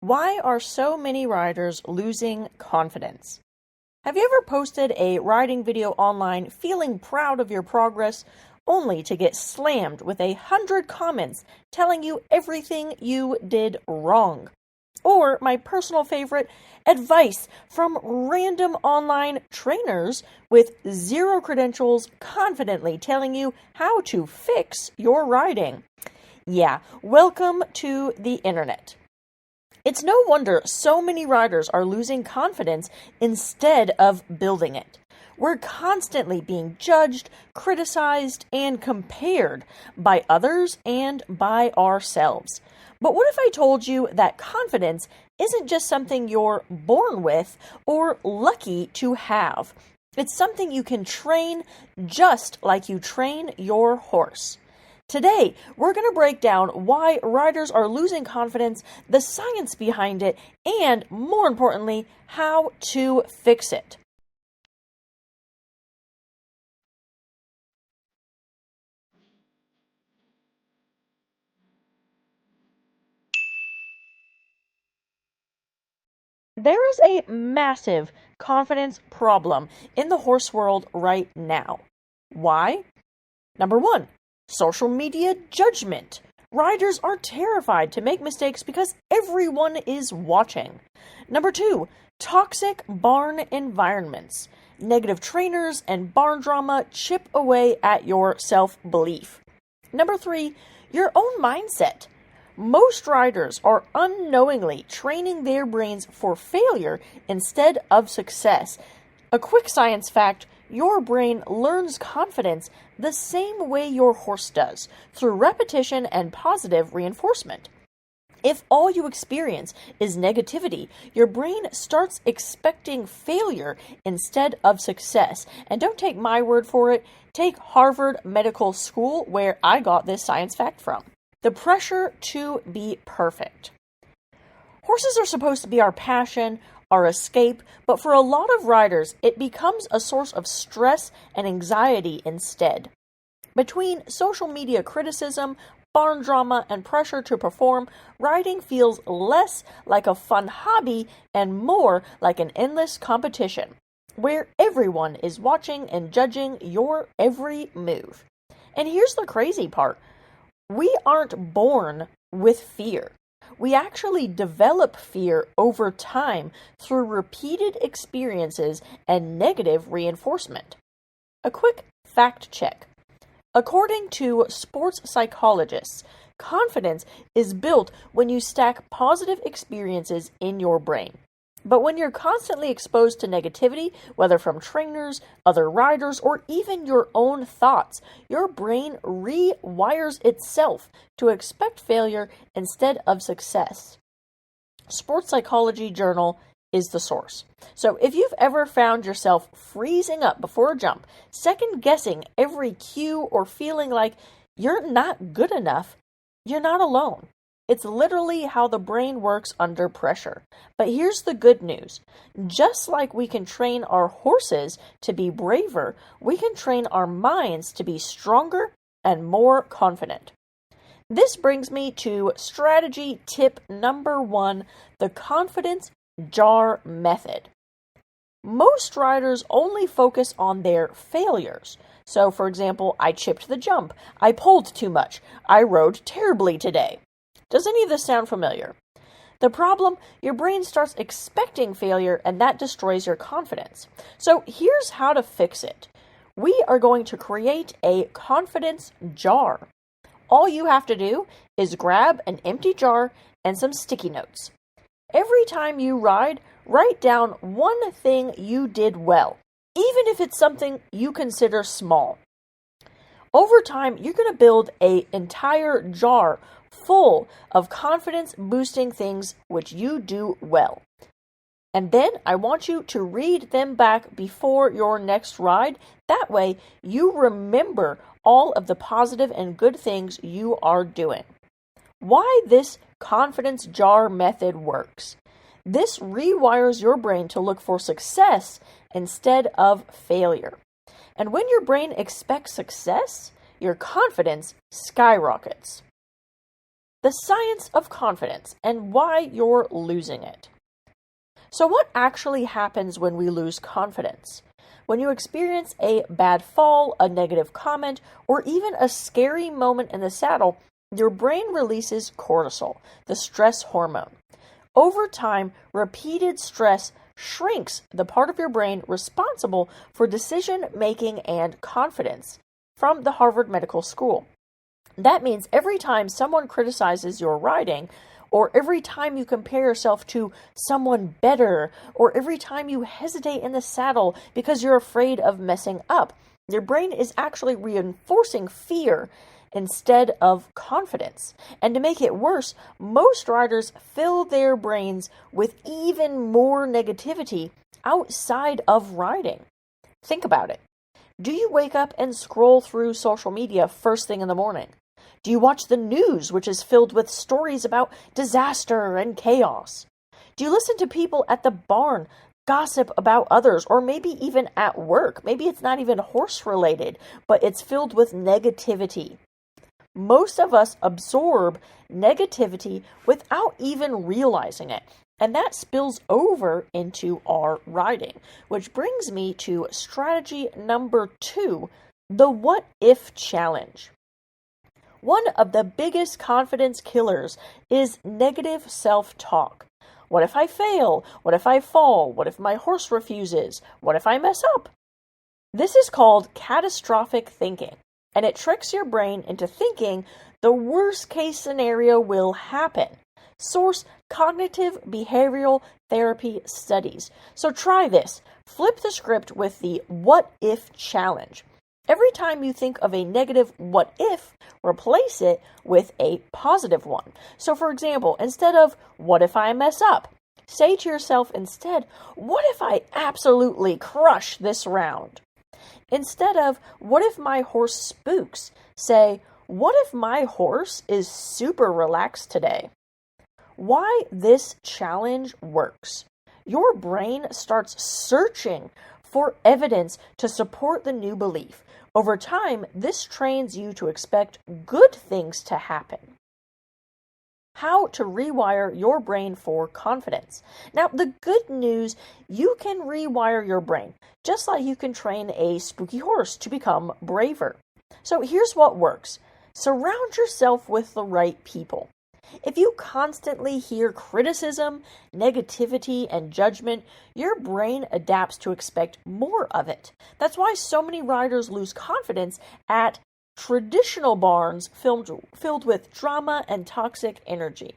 Why are so many riders losing confidence? Have you ever posted a riding video online feeling proud of your progress only to get slammed with 100 comments telling you everything you did wrong? Or, my personal favorite, advice from random online trainers with zero credentials confidently telling you how to fix your riding. Yeah, welcome to the internet. It's no wonder so many riders are losing confidence instead of building it. We're constantly being judged, criticized, and compared by others and by ourselves. But what if I told you that confidence isn't just something you're born with or lucky to have? It's something you can train just like you train your horse. Today, we're going to break down why riders are losing confidence, the science behind it, and, more importantly, how to fix it. There is a massive confidence problem in the horse world right now. Why? Number one, social media judgment. Riders are terrified to make mistakes because everyone is watching. Number two, toxic barn environments. Negative trainers and barn drama chip away at your self-belief. Number three, your own mindset. Most riders are unknowingly training their brains for failure instead of success. A quick science fact: your brain learns confidence the same way your horse does, through repetition and positive reinforcement. If all you experience is negativity, your brain starts expecting failure instead of success. And don't take my word for it, take Harvard Medical School, where I got this science fact from. The pressure to be perfect. Horses are supposed to be our passion, our escape, but for a lot of riders, it becomes a source of stress and anxiety instead. Between social media criticism, barn drama, and pressure to perform, riding feels less like a fun hobby and more like an endless competition, where everyone is watching and judging your every move. And here's the crazy part. We aren't born with fear. We actually develop fear over time through repeated experiences and negative reinforcement. A quick fact check. According to sports psychologists, confidence is built when you stack positive experiences in your brain. But when you're constantly exposed to negativity, whether from trainers, other riders, or even your own thoughts, your brain rewires itself to expect failure instead of success. Sports Psychology Journal is the source. So if you've ever found yourself freezing up before a jump, second-guessing every cue, or feeling like you're not good enough, you're not alone. It's literally how the brain works under pressure. But here's the good news. Just like we can train our horses to be braver, we can train our minds to be stronger and more confident. This brings me to strategy tip number 1, the confidence jar method. Most riders only focus on their failures. So, for example, I chipped the jump, I pulled too much, I rode terribly today. Does any of this sound familiar? The problem, your brain starts expecting failure, and that destroys your confidence. So here's how to fix it. We are going to create a confidence jar. All you have to do is grab an empty jar and some sticky notes. Every time you ride, write down one thing you did well, even if it's something you consider small. Over time, you're going to build an entire jar full of confidence-boosting things which you do well. And then I want you to read them back before your next ride. That way, you remember all of the positive and good things you are doing. Why this confidence jar method works. This rewires your brain to look for success instead of failure. And when your brain expects success, your confidence skyrockets. the science of confidence and why you're losing it. So what actually happens when we lose confidence? When you experience a bad fall, a negative comment, or even a scary moment in the saddle, your brain releases cortisol, the stress hormone. Over time, repeated stress shrinks the part of your brain responsible for decision making and confidence from the Harvard Medical School. That means every time someone criticizes your riding, or every time you compare yourself to someone better, or every time you hesitate in the saddle because you're afraid of messing up, your brain is actually reinforcing fear instead of confidence. And to make it worse, most riders fill their brains with even more negativity outside of riding. Think about it. Do you wake up and scroll through social media first thing in the morning? Do you watch the news, which is filled with stories about disaster and chaos? Do you listen to people at the barn gossip about others, or maybe even at work? Maybe it's not even horse related, but it's filled with negativity. Most of us absorb negativity without even realizing it, and that spills over into our riding, which brings me to strategy number 2, the what if challenge. One of the biggest confidence killers is negative self-talk. What if I fail? What if I fall? What if my horse refuses? What if I mess up? This is called catastrophic thinking, and it tricks your brain into thinking the worst case scenario will happen. Source: Cognitive Behavioral Therapy Studies. So try this. Flip the script with the what if challenge. Every time you think of a negative what if, replace it with a positive one. So for example, instead of what if I mess up, say to yourself instead, what if I absolutely crush this round? Instead of what if my horse spooks, say what if my horse is super relaxed today? Why this challenge works. Your brain starts searching for evidence to support the new belief. Over time, this trains you to expect good things to happen. How to rewire your brain for confidence. Now, the good news, you can rewire your brain, just like you can train a spooky horse to become braver. So here's what works. Surround yourself with the right people. If you constantly hear criticism, negativity, and judgment, your brain adapts to expect more of it. That's why so many riders lose confidence at traditional barns filled with drama and toxic energy.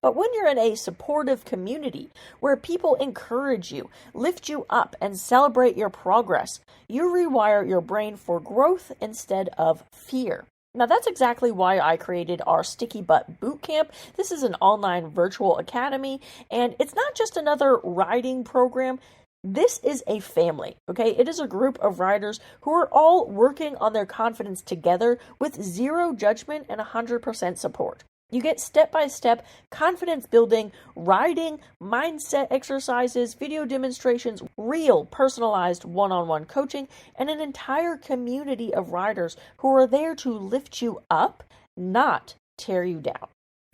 But when you're in a supportive community where people encourage you, lift you up, and celebrate your progress, you rewire your brain for growth instead of fear. Now, that's exactly why I created our Sticky Butt Bootcamp. This is an online virtual academy, and it's not just another riding program. This is a family, okay? It is a group of riders who are all working on their confidence together with zero judgment and 100% support. You get step-by-step confidence building, riding, mindset exercises, video demonstrations, real personalized one-on-one coaching, and an entire community of riders who are there to lift you up, not tear you down.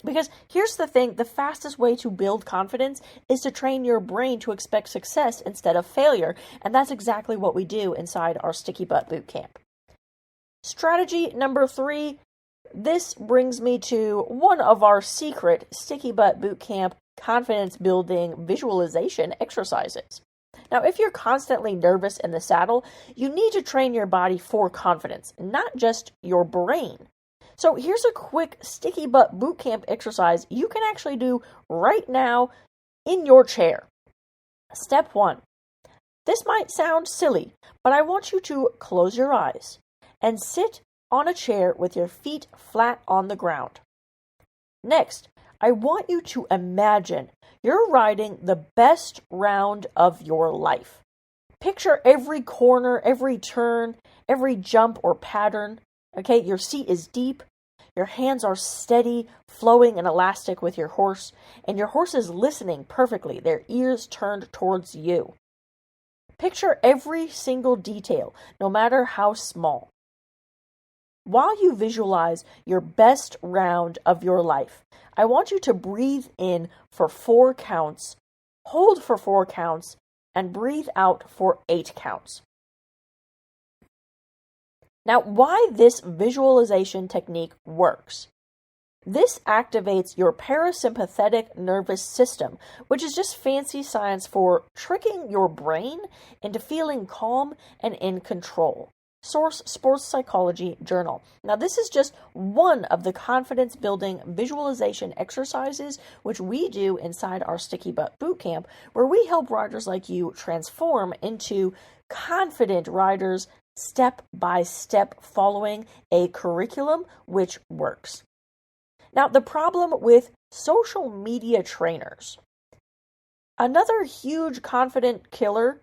Because here's the thing, the fastest way to build confidence is to train your brain to expect success instead of failure, and that's exactly what we do inside our Sticky Butt Bootcamp. Strategy number 3. This brings me to one of our secret Sticky Butt Bootcamp confidence building visualization exercises. Now, if you're constantly nervous in the saddle, you need to train your body for confidence, not just your brain. So here's a quick Sticky Butt Bootcamp exercise you can actually do right now in your chair. Step 1. This might sound silly, but I want you to close your eyes and sit on a chair with your feet flat on the ground. Next, I want you to imagine you're riding the best round of your life. Picture every corner, every turn, every jump or pattern. Okay, your seat is deep, your hands are steady, flowing and elastic with your horse, and your horse is listening perfectly, their ears turned towards you. Picture every single detail, no matter how small. while you visualize your best round of your life, I want you to breathe in for 4 counts, hold for 4 counts, and breathe out for 8 counts. Now, why this visualization technique works. This activates your parasympathetic nervous system, which is just fancy science for tricking your brain into feeling calm and in control. Source Sports Psychology Journal. Now, this is just one of the confidence-building visualization exercises which we do inside our Sticky Butt Bootcamp, where we help riders like you transform into confident riders step by step following a curriculum which works. Now, the problem with social media trainers. Another huge confident killer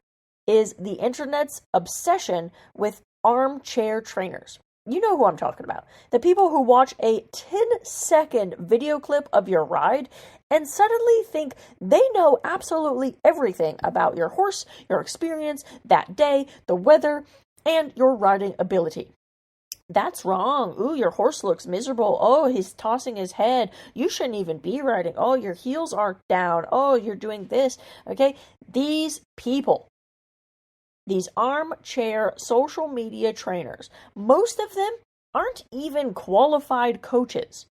is the internet's obsession with armchair trainers. You know who I'm talking about. The people who watch a 10-second video clip of your ride and suddenly think they know absolutely everything about your horse, your experience, that day, the weather, and your riding ability. That's wrong. Ooh, your horse looks miserable. Oh, he's tossing his head. You shouldn't even be riding. Oh, your heels aren't down. Oh, you're doing this. Okay? These people, these armchair social media trainers, most of them aren't even qualified coaches.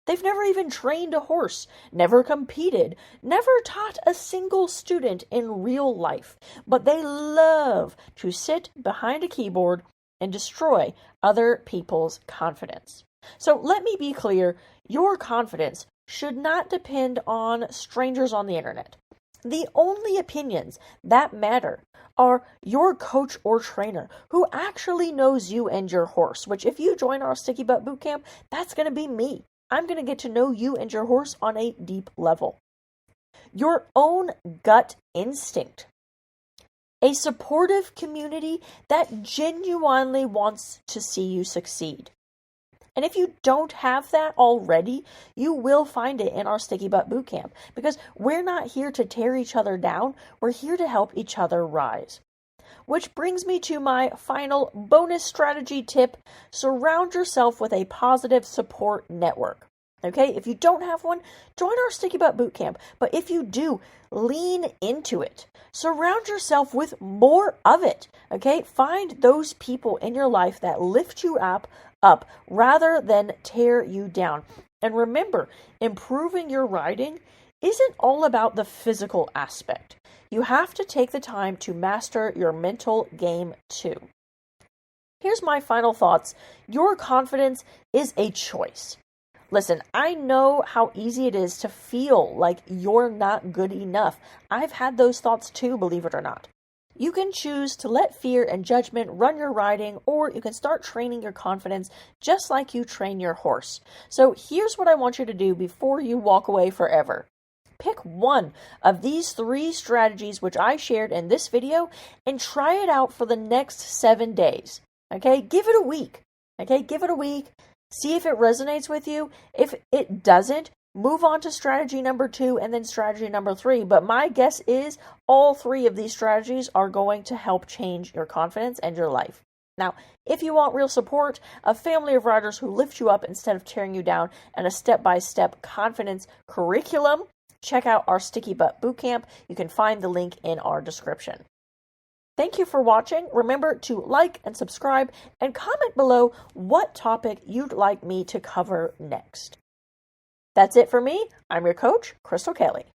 They've never even trained a horse, never competed, never taught a single student in real life, but they love to sit behind a keyboard and destroy other people's confidence. So let me be clear, your confidence should not depend on strangers on the internet. The only opinions that matter are your coach or trainer who actually knows you and your horse, which if you join our Sticky Butt Bootcamp, that's going to be me. I'm going to get to know you and your horse on a deep level. Your own gut instinct. A supportive community that genuinely wants to see you succeed. And if you don't have that already, you will find it in our Sticky Butt Bootcamp, because we're not here to tear each other down. We're here to help each other rise. Which brings me to my final bonus strategy tip. Surround yourself with a positive support network. Okay, if you don't have one, join our Sticky Butt Bootcamp. But if you do, lean into it. Surround yourself with more of it. Okay, find those people in your life that lift you up rather than tear you down. And remember, improving your riding isn't all about the physical aspect. You have to take the time to master your mental game too. Here's my final thoughts. Your confidence is a choice. Listen, I know how easy it is to feel like you're not good enough. I've had those thoughts too, believe it or not. You can choose to let fear and judgment run your riding, or you can start training your confidence just like you train your horse. So here's what I want you to do before you walk away forever. Pick one of these 3 strategies which I shared in this video and try it out for the next 7 days. Okay, give it a week. See if it resonates with you. If it doesn't, move on to strategy number 2 and then strategy number 3. But my guess is all 3 of these strategies are going to help change your confidence and your life. Now, if you want real support, a family of riders who lift you up instead of tearing you down, and a step-by-step confidence curriculum, check out our Sticky Butt Bootcamp. You can find the link in our description. Thank you for watching. Remember to like and subscribe and comment below what topic you'd like me to cover next. That's it for me. I'm your coach, Crystal Kelly.